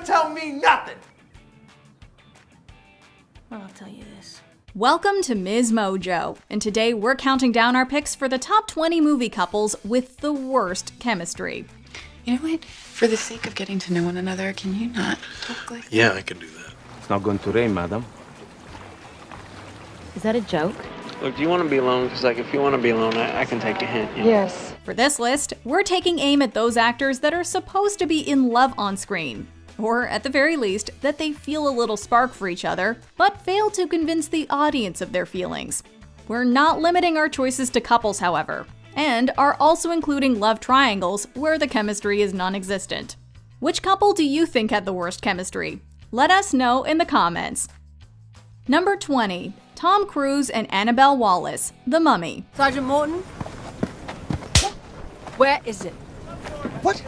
tell me nothing. Well, I'll tell you this. Welcome to MsMojo, and today we're counting down our picks for the top 20 movie couples with the worst chemistry. You know what? For the sake of getting to know one another, can you not talk like that? Yeah, I can do that. It's not going to rain, madam. Is that a joke? Look, do you want to be alone? Because, like, if you want to be alone, I can take a hint. You know? Yes. For this list, we're taking aim at those actors that are supposed to be in love on screen. Or, at the very least, that they feel a little spark for each other, but fail to convince the audience of their feelings. We're not limiting our choices to couples, however, and are also including love triangles where the chemistry is non-existent. Which couple do you think had the worst chemistry? Let us know in the comments. Number 20. Tom Cruise and Annabelle Wallis, The Mummy. Sergeant Morton? Where is it? What?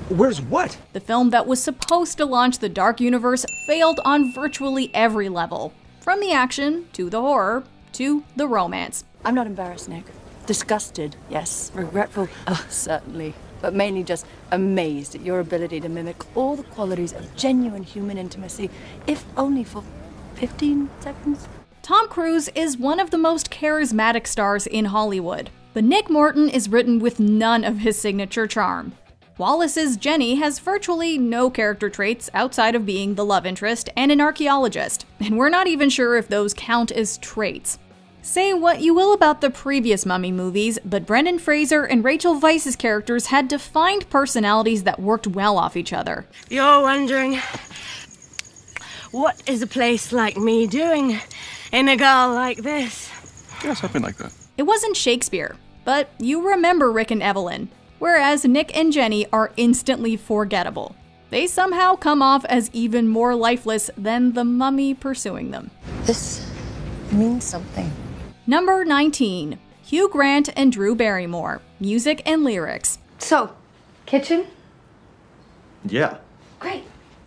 Where's what? The film that was supposed to launch the Dark Universe failed on virtually every level. From the action, to the horror, to the romance. I'm not embarrassed, Nick. Disgusted, yes. Regretful, oh, certainly. But mainly just amazed at your ability to mimic all the qualities of genuine human intimacy, if only for 15 seconds. Tom Cruise is one of the most charismatic stars in Hollywood, but Nick Morton is written with none of his signature charm. Wallis's Jenny has virtually no character traits outside of being the love interest and an archaeologist, and we're not even sure if those count as traits. Say what you will about the previous Mummy movies, but Brendan Fraser and Rachel Weisz's characters had defined personalities that worked well off each other. You're wondering, what is a place like me doing in a girl like this? Yeah, something like that. It wasn't Shakespeare, but you remember Rick and Evelyn, whereas Nick and Jenny are instantly forgettable. They somehow come off as even more lifeless than the mummy pursuing them. This means something. Number 19. Hugh Grant and Drew Barrymore, Music and Lyrics. So, kitchen? Yeah. Great.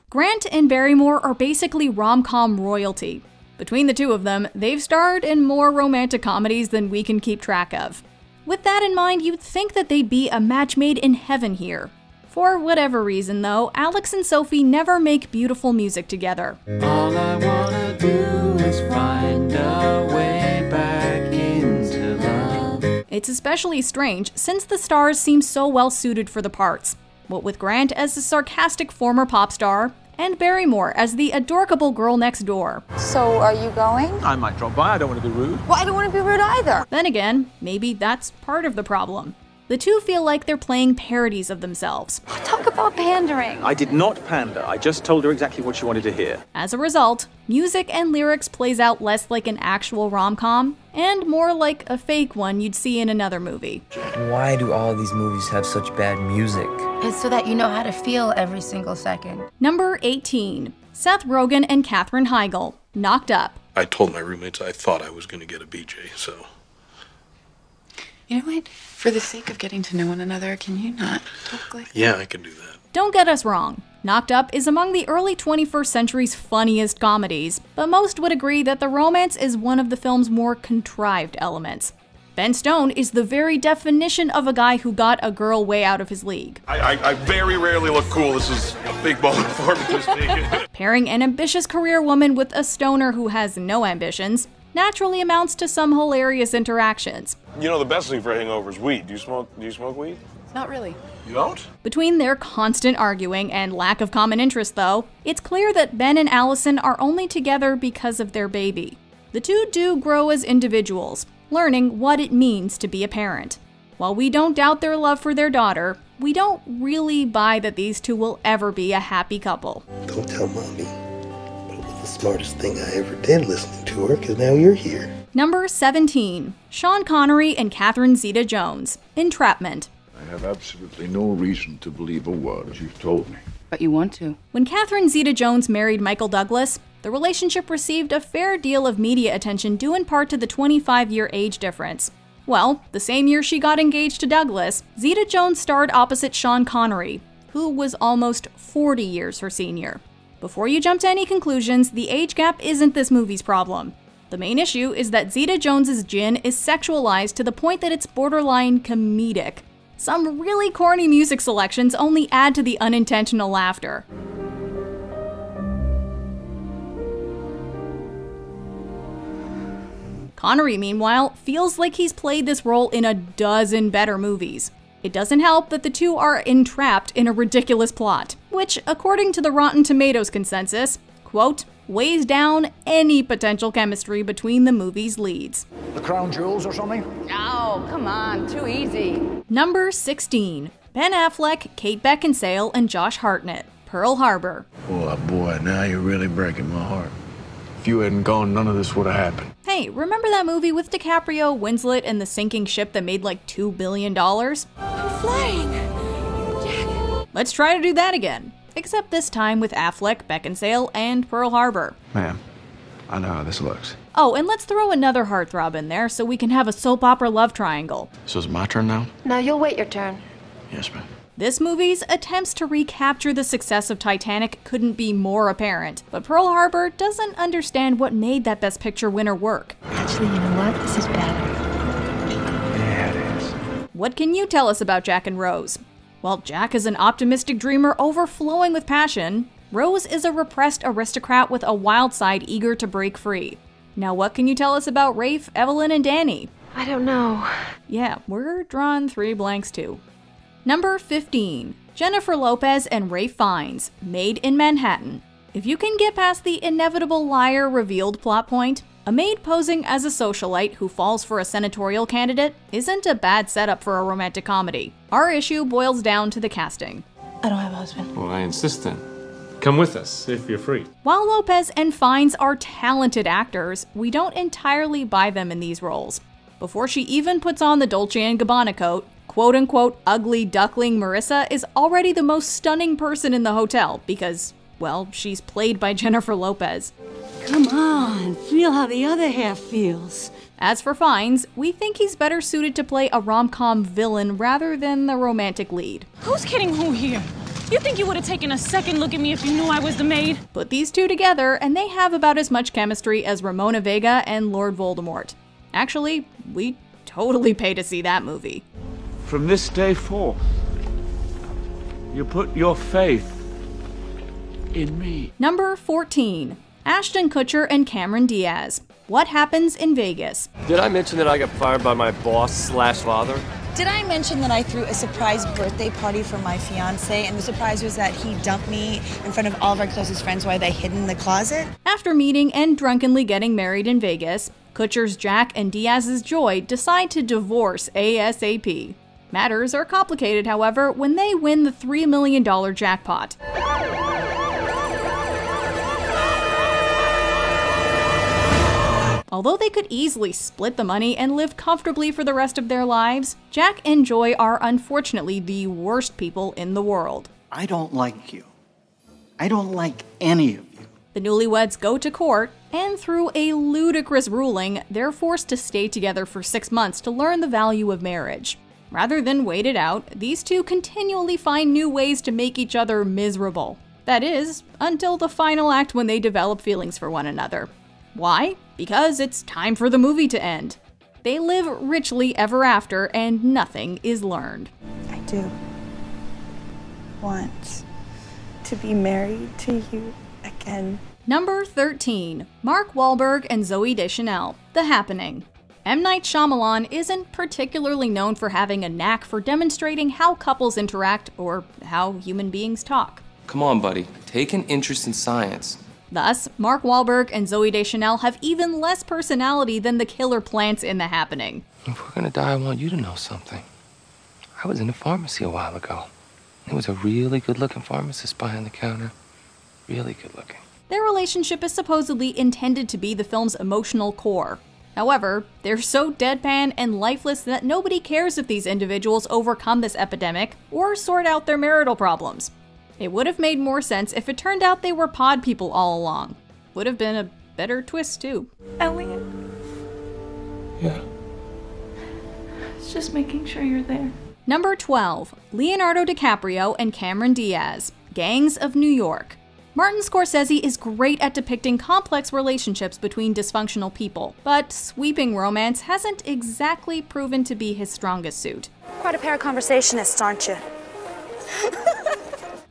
Grant and Barrymore are basically rom-com royalty. Between the two of them, they've starred in more romantic comedies than we can keep track of. With that in mind, you'd think that they'd be a match made in heaven here. For whatever reason, though, Alex and Sophie never make beautiful music together. All I wanna do is find a way back into love. It's especially strange since the stars seem so well suited for the parts. What with Grant as the sarcastic former pop star, and Barrymore as the adorable girl next door. So, are you going? I might drop by. I don't want to be rude. Well, I don't want to be rude either. Then again, maybe that's part of the problem. The two feel like they're playing parodies of themselves. Talk about pandering. I did not pander. I just told her exactly what she wanted to hear. As a result, Music and Lyrics plays out less like an actual rom-com, and more like a fake one you'd see in another movie. Why do all these movies have such bad music? It's so that you know how to feel every single second. Number 18. Seth Rogen and Katherine Heigl, Knocked Up. I told my roommates I thought I was going to get a BJ, so... You know what? For the sake of getting to know one another, can you not talk like that? Yeah, I can do that. Don't get us wrong. Knocked Up is among the early 21st century's funniest comedies, but most would agree that the romance is one of the film's more contrived elements. Ben Stone is the very definition of a guy who got a girl way out of his league. I very rarely look cool. This is a big moment for me. Pairing an ambitious career woman with a stoner who has no ambitions naturally amounts to some hilarious interactions. You know, the best thing for a hangover is weed. Do you smoke weed? Not really. You don't? Between their constant arguing and lack of common interest, though, it's clear that Ben and Allison are only together because of their baby. The two do grow as individuals, learning what it means to be a parent. While we don't doubt their love for their daughter, we don't really buy that these two will ever be a happy couple. Don't tell Mommy, but it was the smartest thing I ever did listening to her, because now you're here. Number 17. Sean Connery and Catherine Zeta-Jones, Entrapment. I have absolutely no reason to believe a word you've told me. But you want to. When Catherine Zeta-Jones married Michael Douglas, the relationship received a fair deal of media attention due in part to the 25-year age difference. Well, the same year she got engaged to Douglas, Zeta-Jones starred opposite Sean Connery, who was almost 40 years her senior. Before you jump to any conclusions, the age gap isn't this movie's problem. The main issue is that Zeta-Jones's gin is sexualized to the point that it's borderline comedic. Some really corny music selections only add to the unintentional laughter. Connery, meanwhile, feels like he's played this role in a dozen better movies. It doesn't help that the two are entrapped in a ridiculous plot, which, according to the Rotten Tomatoes consensus, quote, weighs down any potential chemistry between the movie's leads. The crown jewels or something? Oh, come on, too easy. Number 16. Ben Affleck, Kate Beckinsale, and Josh Hartnett, Pearl Harbor. Boy, boy, now you're really breaking my heart. If you hadn't gone, none of this would have happened. Hey, remember that movie with DiCaprio, Winslet, and the sinking ship that made like $2 billion? I'm flying. Jack. Let's try to do that again. Except this time with Affleck, Beckinsale, and Pearl Harbor. Ma'am, I know how this looks. Oh, and let's throw another heartthrob in there so we can have a soap opera love triangle. So it's my turn now? No, you'll wait your turn. Yes, ma'am. This movie's attempts to recapture the success of Titanic couldn't be more apparent, but Pearl Harbor doesn't understand what made that Best Picture winner work. Actually, you know what? This is better. Yeah, it is. What can you tell us about Jack and Rose? Well, Jack is an optimistic dreamer overflowing with passion. Rose is a repressed aristocrat with a wild side eager to break free. Now what can you tell us about Rafe, Evelyn, and Danny? I don't know. Yeah, we're drawing 3 blanks too. Number 15. Jennifer Lopez and Ralph Fiennes, Made in Manhattan. If you can get past the inevitable liar revealed plot point, a maid posing as a socialite who falls for a senatorial candidate isn't a bad setup for a romantic comedy. Our issue boils down to the casting. I don't have a husband. Well, I insist then. Come with us, if you're free. While Lopez and Fiennes are talented actors, we don't entirely buy them in these roles. Before she even puts on the Dolce & Gabbana coat, quote-unquote ugly duckling Marissa is already the most stunning person in the hotel because, well, she's played by Jennifer Lopez. Come on, feel how the other half feels. As for Fiennes, we think he's better suited to play a rom-com villain rather than the romantic lead. Who's kidding who here? You think you would have taken a second look at me if you knew I was the maid? Put these two together and they have about as much chemistry as Ramona Vega and Lord Voldemort. Actually, we totally pay to see that movie. From this day forth, you put your faith in me. Number 14. Ashton Kutcher and Cameron Diaz. What happens in Vegas? Did I mention that I got fired by my boss/father? Did I mention that I threw a surprise birthday party for my fiance, and the surprise was that he dumped me in front of all of our closest friends while they hid in the closet? After meeting and drunkenly getting married in Vegas, Kutcher's Jack and Diaz's Joy decide to divorce ASAP. Matters are complicated, however, when they win the $3 million jackpot. Although they could easily split the money and live comfortably for the rest of their lives, Jack and Joy are unfortunately the worst people in the world. I don't like you. I don't like any of you. The newlyweds go to court, and through a ludicrous ruling, they're forced to stay together for 6 months to learn the value of marriage. Rather than wait it out, these two continually find new ways to make each other miserable. That is, until the final act when they develop feelings for one another. Why? Because it's time for the movie to end. They live richly ever after, and nothing is learned. I do want to be married to you again. Number 13. Mark Wahlberg and Zooey Deschanel, The Happening. M. Night Shyamalan isn't particularly known for having a knack for demonstrating how couples interact or how human beings talk. Come on, buddy. Take an interest in science. Thus, Mark Wahlberg and Zooey Deschanel have even less personality than the killer plants in The Happening. If we're gonna die, I want you to know something. I was in a pharmacy a while ago. There was a really good-looking pharmacist behind the counter. Really good looking. Their relationship is supposedly intended to be the film's emotional core. However, they're so deadpan and lifeless that nobody cares if these individuals overcome this epidemic or sort out their marital problems. It would have made more sense if it turned out they were pod people all along. Would have been a better twist too. Elliot. Yeah. It's just making sure you're there. Number 12. Leonardo DiCaprio and Cameron Diaz, Gangs of New York. Martin Scorsese is great at depicting complex relationships between dysfunctional people, but sweeping romance hasn't exactly proven to be his strongest suit. Quite a pair of conversationists, aren't you?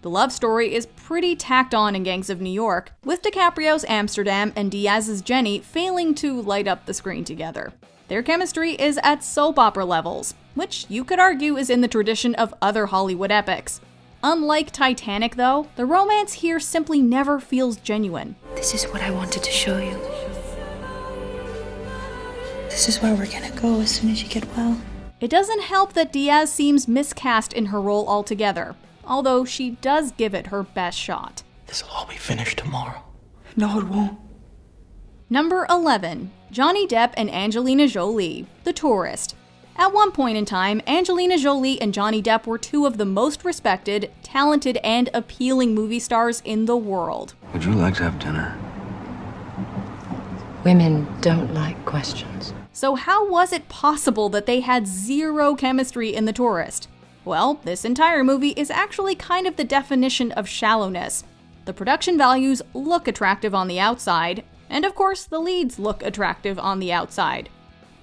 The love story is pretty tacked on in Gangs of New York, with DiCaprio's Amsterdam and Diaz's Jenny failing to light up the screen together. Their chemistry is at soap opera levels, which you could argue is in the tradition of other Hollywood epics. Unlike Titanic, though, the romance here simply never feels genuine. This is what I wanted to show you. This is where we're gonna go as soon as you get well. It doesn't help that Diaz seems miscast in her role altogether, although she does give it her best shot. This'll all be finished tomorrow. No, it won't. Number 11. Johnny Depp and Angelina Jolie, The Tourist. At one point in time, Angelina Jolie and Johnny Depp were two of the most respected, talented, and appealing movie stars in the world. Would you like to have dinner? Women don't like questions. So how was it possible that they had zero chemistry in The Tourist? Well, this entire movie is actually kind of the definition of shallowness. The production values look attractive on the outside, and of course the leads look attractive on the outside.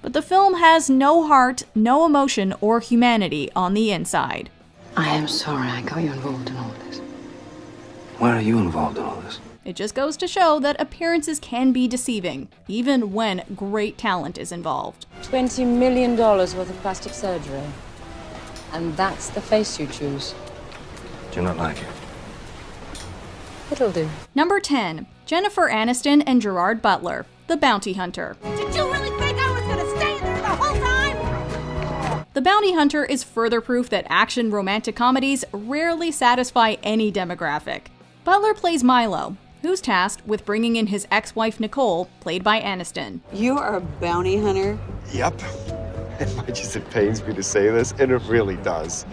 But the film has no heart, no emotion, or humanity on the inside. I am sorry I got you involved in all this. Why are you involved in all this? It just goes to show that appearances can be deceiving, even when great talent is involved. $20 million worth of plastic surgery. And that's the face you choose. Do you not like it? It'll do. Number 10. Jennifer Aniston and Gerard Butler, The Bounty Hunter. Did you really think I was gonna stay there the whole time? The Bounty Hunter is further proof that action romantic comedies rarely satisfy any demographic. Butler plays Milo, who's tasked with bringing in his ex-wife Nicole, played by Aniston. You are a bounty hunter? Yep. As much as it pains me to say this, and it really does,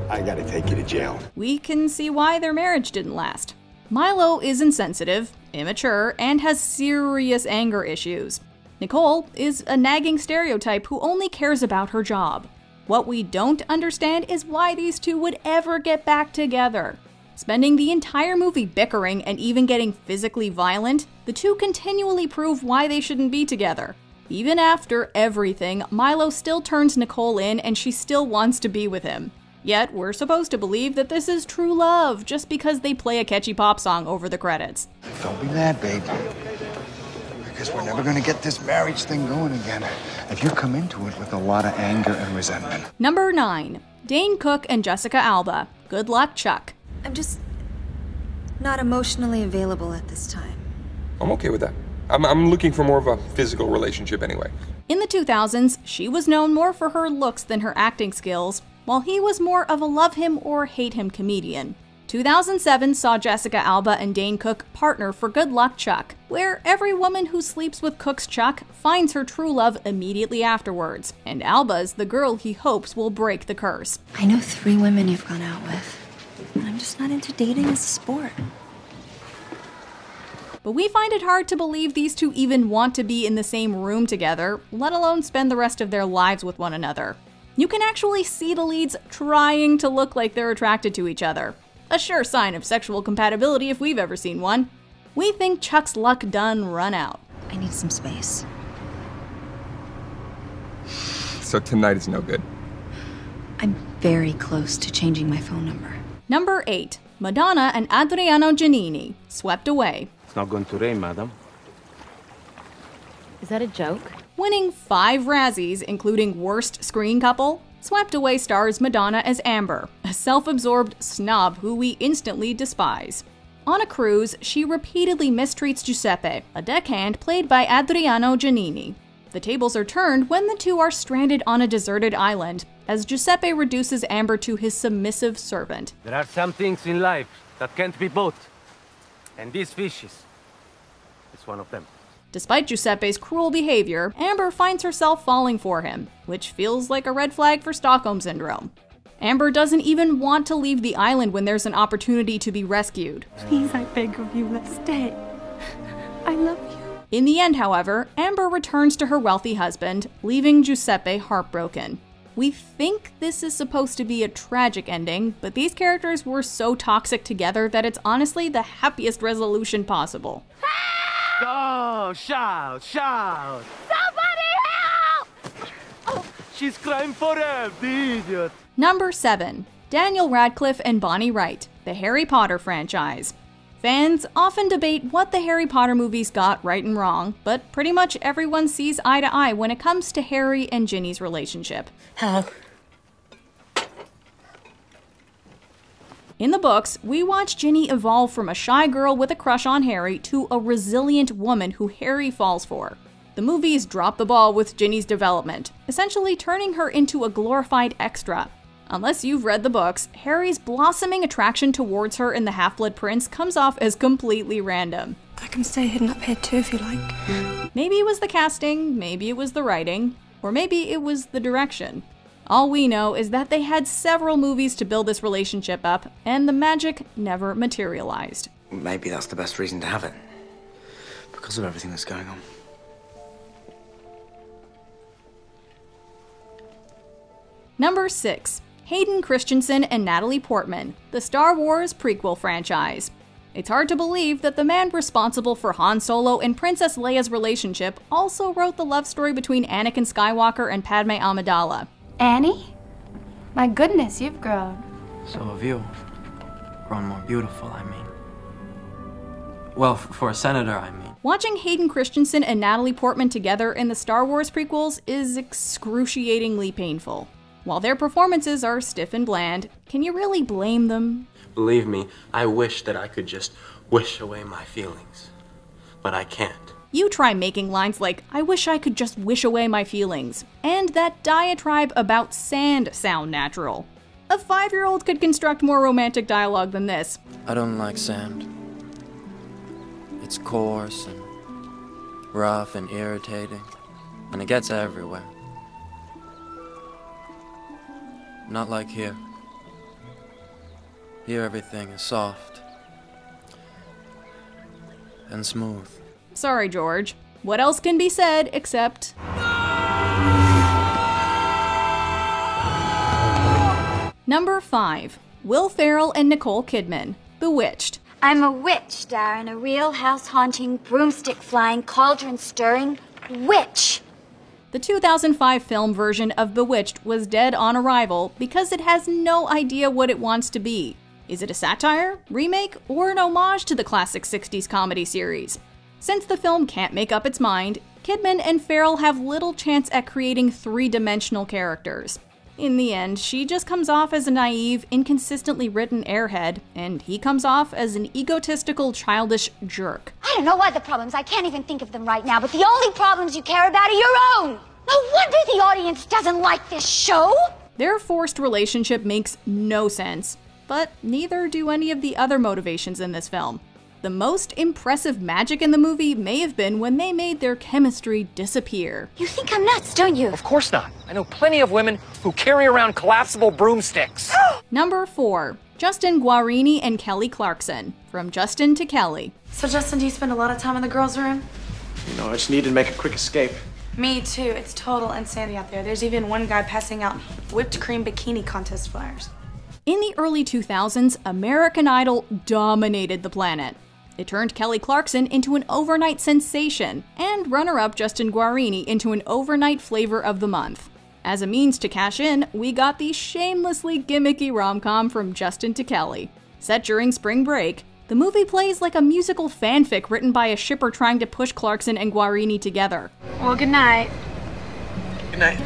I gotta take you to jail. We can see why their marriage didn't last. Milo is insensitive, immature, and has serious anger issues. Nicole is a nagging stereotype who only cares about her job. What we don't understand is why these two would ever get back together. Spending the entire movie bickering and even getting physically violent, the two continually prove why they shouldn't be together. Even after everything, Milo still turns Nicole in and she still wants to be with him. Yet we're supposed to believe that this is true love just because they play a catchy pop song over the credits. Don't be mad, babe. Because we're never gonna get this marriage thing going again if you come into it with a lot of anger and resentment. Number 9. Dane Cook and Jessica Alba, Good Luck, Chuck. I'm just not emotionally available at this time. I'm okay with that. I'm looking for more of a physical relationship anyway. In the 2000s, she was known more for her looks than her acting skills, while he was more of a love him or hate him comedian. 2007 saw Jessica Alba and Dane Cook partner for Good Luck, Chuck, where every woman who sleeps with Cook's Chuck finds her true love immediately afterwards, and Alba's the girl he hopes will break the curse. I know 3 women you've gone out with. I'm just not into dating as a sport. But we find it hard to believe these two even want to be in the same room together, let alone spend the rest of their lives with one another. You can actually see the leads trying to look like they're attracted to each other. A sure sign of sexual compatibility if we've ever seen one. We think Chuck's luck done run out. I need some space. So tonight is no good. I'm very close to changing my phone number. Number 8. Madonna and Adriano Giannini, Swept Away. It's not going to rain, madam. Is that a joke? Winning 5 Razzies, including Worst Screen Couple, Swept Away stars Madonna as Amber, a self-absorbed snob who we instantly despise. On a cruise, she repeatedly mistreats Giuseppe, a deckhand played by Adriano Giannini. The tables are turned when the two are stranded on a deserted island, as Giuseppe reduces Amber to his submissive servant. There are some things in life that can't be bought. And this fish is one of them. Despite Giuseppe's cruel behavior, Amber finds herself falling for him, which feels like a red flag for Stockholm Syndrome. Amber doesn't even want to leave the island when there's an opportunity to be rescued. Please, I beg of you, let's stay. I love you. In the end, however, Amber returns to her wealthy husband, leaving Giuseppe heartbroken. We think this is supposed to be a tragic ending, but these characters were so toxic together that it's honestly the happiest resolution possible. Go! Shout! Shout! Somebody help! She's crying for help, the idiot! Number 7. Daniel Radcliffe and Bonnie Wright, the Harry Potter franchise. Fans often debate what the Harry Potter movies got right and wrong, but pretty much everyone sees eye to eye when it comes to Harry and Ginny's relationship. Hello. In the books, we watch Ginny evolve from a shy girl with a crush on Harry to a resilient woman who Harry falls for. The movies drop the ball with Ginny's development, essentially turning her into a glorified extra. Unless you've read the books, Harry's blossoming attraction towards her in The Half-Blood Prince comes off as completely random. I can stay hidden up here too if you like. Maybe it was the casting, maybe it was the writing, or maybe it was the direction. All we know is that they had several movies to build this relationship up, and the magic never materialized. Maybe that's the best reason to have it. Because of everything that's going on. Number 6. Hayden Christensen and Natalie Portman, the Star Wars prequel franchise. It's hard to believe that the man responsible for Han Solo and Princess Leia's relationship also wrote the love story between Anakin Skywalker and Padme Amidala. Annie? My goodness, you've grown. So have you. Grown more beautiful, I mean. Well, for a senator, I mean. Watching Hayden Christensen and Natalie Portman together in the Star Wars prequels is excruciatingly painful. While their performances are stiff and bland, can you really blame them? Believe me, I wish that I could just wish away my feelings. But I can't. You try making lines like, "I wish I could just wish away my feelings," and that diatribe about sand sound natural. A 5-year-old could construct more romantic dialogue than this. I don't like sand. It's coarse and rough and irritating, and it gets everywhere. Not like here. Here everything is soft and smooth. Sorry, George. What else can be said except... Number 5. Will Ferrell and Nicole Kidman, Bewitched. I'm a witch, Darren, a real house-haunting, broomstick-flying, cauldron-stirring witch. The 2005 film version of Bewitched was dead on arrival because it has no idea what it wants to be. Is it a satire, remake, or an homage to the classic 60s comedy series? Since the film can't make up its mind, Kidman and Ferrell have little chance at creating three-dimensional characters. In the end, she just comes off as a naive, inconsistently written airhead, and he comes off as an egotistical, childish jerk. I don't know what the problems, I can't even think of them right now, but the only problems you care about are your own! No wonder the audience doesn't like this show! Their forced relationship makes no sense, but neither do any of the other motivations in this film. The most impressive magic in the movie may have been when they made their chemistry disappear. You think I'm nuts, don't you? Of course not. I know plenty of women who carry around collapsible broomsticks. Number 4. Justin Guarini and Kelly Clarkson, From Justin to Kelly. So Justin, do you spend a lot of time in the girls' room? You know, I just needed to make a quick escape. Me too. It's total insanity out there. There's even one guy passing out whipped cream bikini contest flyers. In the early 2000s, American Idol dominated the planet. It turned Kelly Clarkson into an overnight sensation, and runner-up Justin Guarini into an overnight flavor of the month. As a means to cash in, we got the shamelessly gimmicky rom-com From Justin to Kelly. Set during spring break, the movie plays like a musical fanfic written by a shipper trying to push Clarkson and Guarini together. Well, good night. Good night.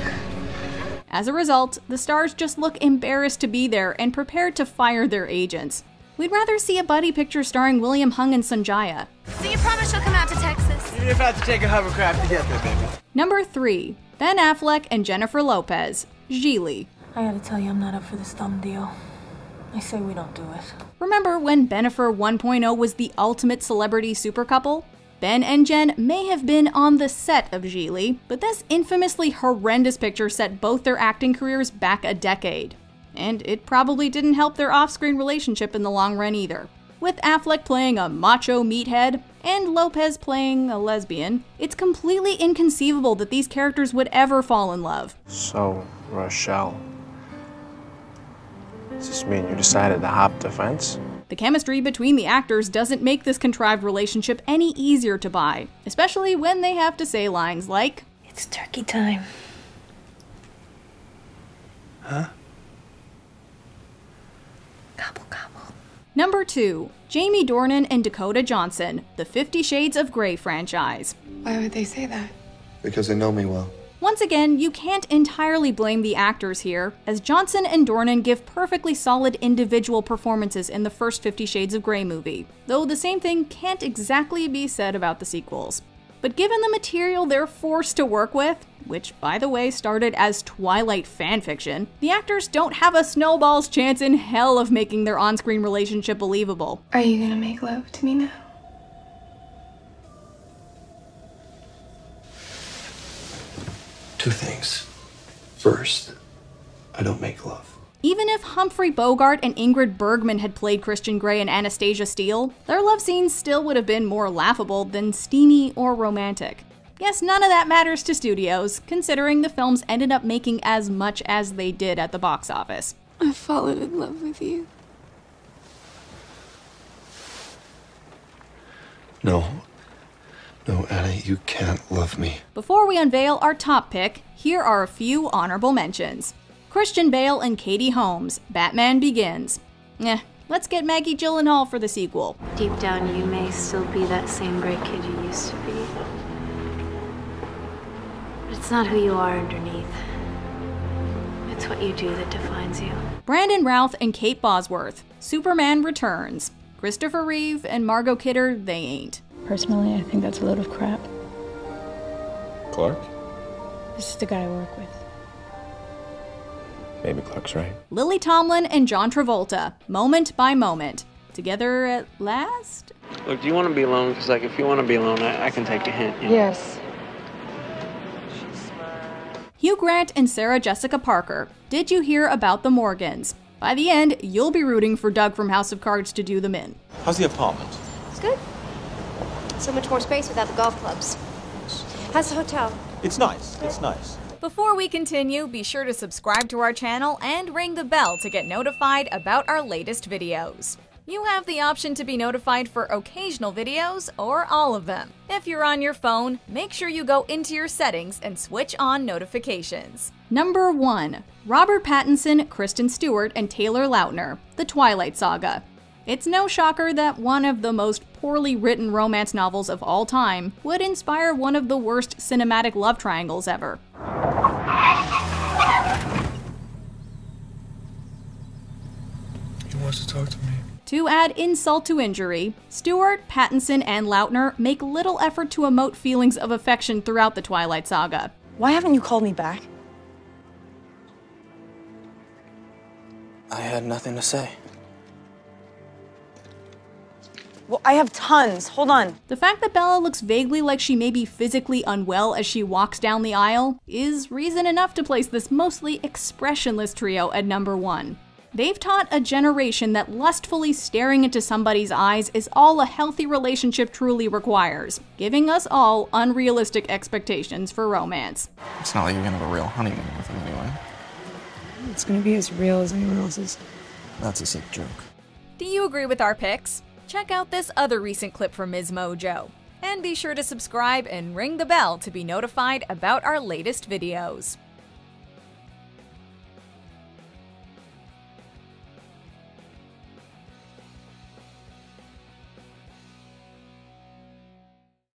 As a result, the stars just look embarrassed to be there and prepared to fire their agents. We'd rather see a buddy picture starring William Hung and Sanjaya. So you promise you'll come out to Texas? Even if I have to take a hovercraft to get there, baby. Number 3. Ben Affleck and Jennifer Lopez, Gigli. I gotta tell you, I'm not up for this thumb deal. I say we don't do it. Remember when Bennifer 1.0 was the ultimate celebrity super couple? Ben and Jen may have been on the set of Gigli, but this infamously horrendous picture set both their acting careers back a decade. And it probably didn't help their off-screen relationship in the long run either. With Affleck playing a macho meathead and Lopez playing a lesbian, it's completely inconceivable that these characters would ever fall in love. So, Rochelle, does this mean you decided to hop the fence? The chemistry between the actors doesn't make this contrived relationship any easier to buy, especially when they have to say lines like, "It's turkey time." Huh? Number 2. Jamie Dornan and Dakota Johnson, the 50 Shades of Grey franchise. Why would they say that? Because they know me well. Once again, you can't entirely blame the actors here, as Johnson and Dornan give perfectly solid individual performances in the first 50 Shades of Grey movie, though the same thing can't exactly be said about the sequels. But given the material they're forced to work with, which by the way started as Twilight fanfiction, the actors don't have a snowball's chance in hell of making their on-screen relationship believable. Are you gonna make love to me now? Two things. First, I don't make love. Even if Humphrey Bogart and Ingrid Bergman had played Christian Grey and Anastasia Steele, their love scenes still would have been more laughable than steamy or romantic. Yes, none of that matters to studios, considering the films ended up making as much as they did at the box office. I've fallen in love with you. No, Anna, you can't love me. Before we unveil our top pick, here are a few honorable mentions. Christian Bale and Katie Holmes, Batman Begins. Let's get Maggie Gyllenhaal for the sequel. Deep down, you may still be that same great kid you used to be. But it's not who you are underneath. It's what you do that defines you. Brandon Routh and Kate Bosworth, Superman Returns. Christopher Reeve and Margot Kidder, they ain't. Personally, I think that's a load of crap. Clark? This is the guy I work with. Maybe Clark's right. Lily Tomlin and John Travolta, Moment by Moment. Together at last? Look, do you want to be alone? Because, like, if you want to be alone, I can take a hint. You know? Yes. Hugh Grant and Sarah Jessica Parker, Did You Hear About the Morgans? By the end, you'll be rooting for Doug from House of Cards to do them in. How's the apartment? It's good. So much more space without the golf clubs. How's the hotel? It's nice. It's nice. Before we continue, be sure to subscribe to our channel and ring the bell to get notified about our latest videos. You have the option to be notified for occasional videos or all of them. If you're on your phone, make sure you go into your settings and switch on notifications. Number 1. Robert Pattinson, Kristen Stewart, and Taylor Lautner, The Twilight Saga. It's no shocker that one of the most poorly written romance novels of all time would inspire one of the worst cinematic love triangles ever. He wants to talk to me. To add insult to injury, Stewart, Pattinson, and Lautner make little effort to emote feelings of affection throughout the Twilight Saga. Why haven't you called me back? I had nothing to say. Well, I have tons. Hold on. The fact that Bella looks vaguely like she may be physically unwell as she walks down the aisle is reason enough to place this mostly expressionless trio at number 1. They've taught a generation that lustfully staring into somebody's eyes is all a healthy relationship truly requires, giving us all unrealistic expectations for romance. It's not like you're gonna have a real honeymoon with him anyway. It's gonna be as real as anyone else's. That's a sick joke. Do you agree with our picks? Check out this other recent clip from MsMojo. And be sure to subscribe and ring the bell to be notified about our latest videos.